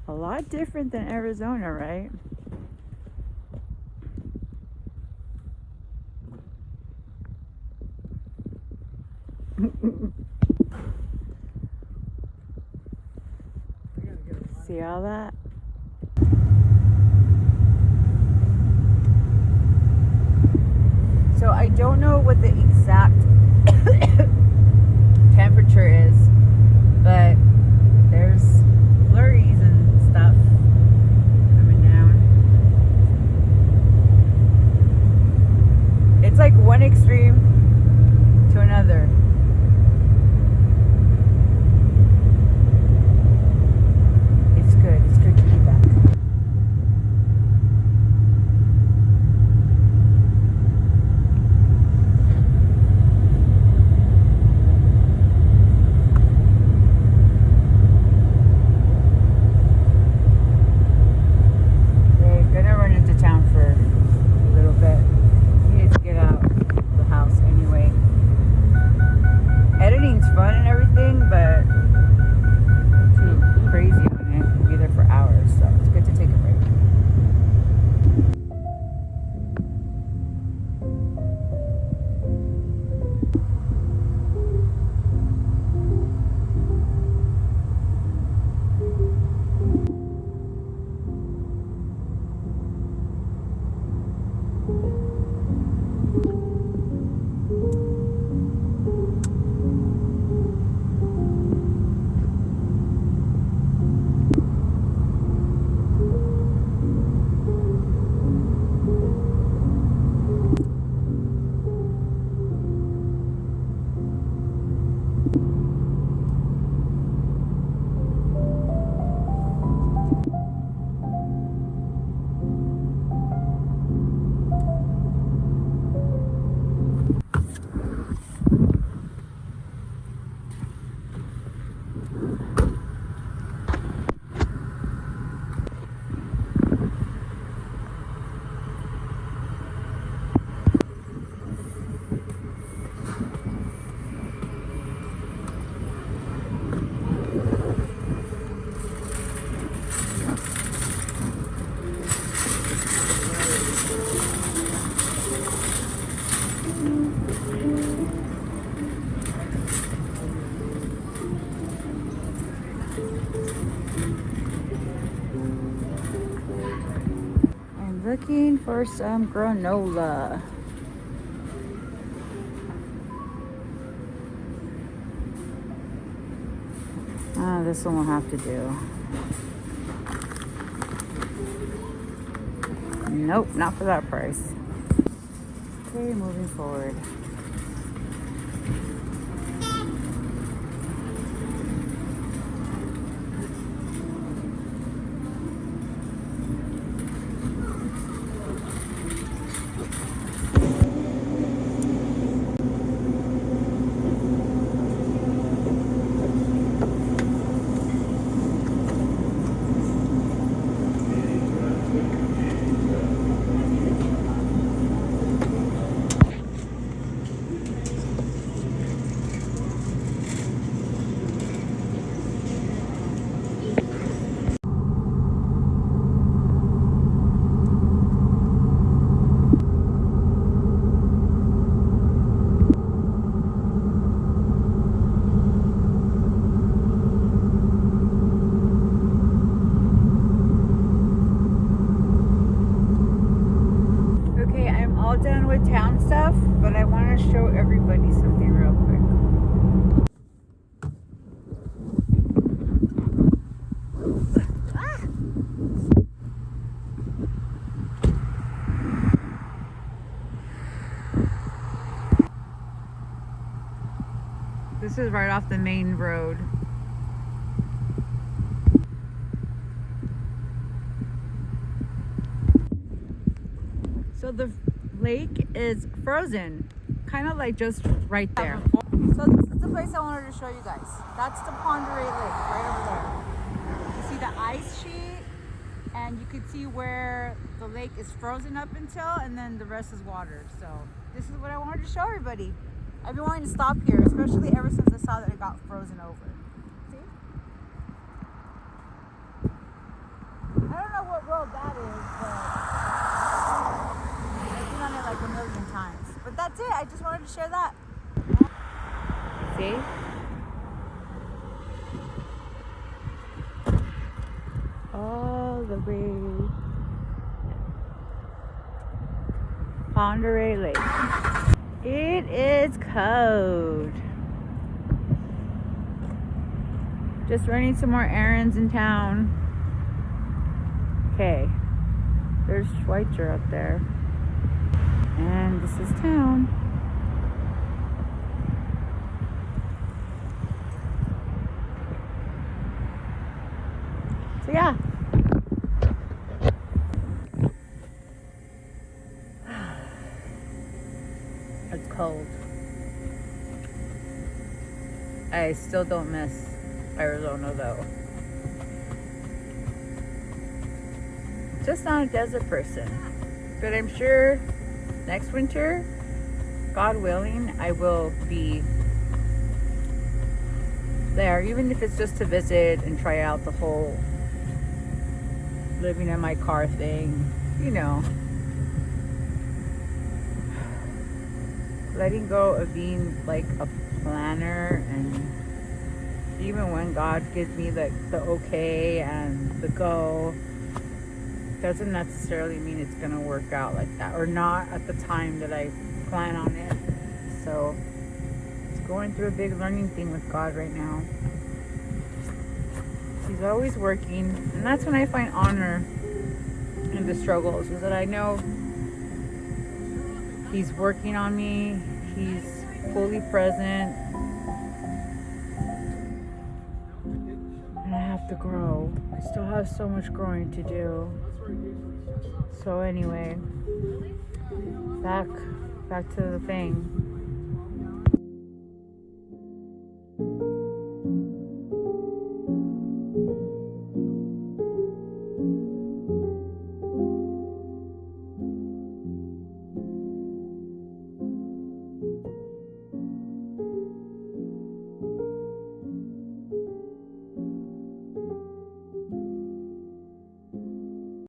A lot different than Arizona, right? See all that? So I don't know what the exact temperature is, but there's flurries and stuff coming down. It's like one extreme to another. It's good. It's good to be back. Looking for some granola. This one will have to do. Nope, not for that price. Okay, moving forward. Done with town stuff, but I want to show everybody something real quick. This is right off the main road. So the lake is frozen, kind of like just right there. So this is the place I wanted to show you guys. That's the Ponderay Lake, right over there. You see the ice sheet, and you could see where the lake is frozen up until, and then the rest is water. So this is what I wanted to show everybody. I've been wanting to stop here, especially ever since I saw that it got frozen over. See? I don't know what road that is, but I've been on it like a million times. But that's it. I just wanted to share that. See? All the way. Ponderay Lake. It is cold. Just running some more errands in town. Okay. There's Schweitzer up there. And this is town. So yeah. It's cold. I still don't miss Arizona though. Just not a desert person. But I'm sure next winter, God willing, I will be there, even if it's just to visit and try out the whole living in my car thing, you know. Letting go of being like a planner, and even when God gives me the okay and the go, doesn't necessarily mean it's gonna work out like that, or not at the time that I plan on it. So it's going through a big learning thing with God right now. He's always working, and that's when I find honor in the struggles, is that I know He's working on me. He's fully present, and I have to grow. I still have so much growing to do. So anyway, back to the thing.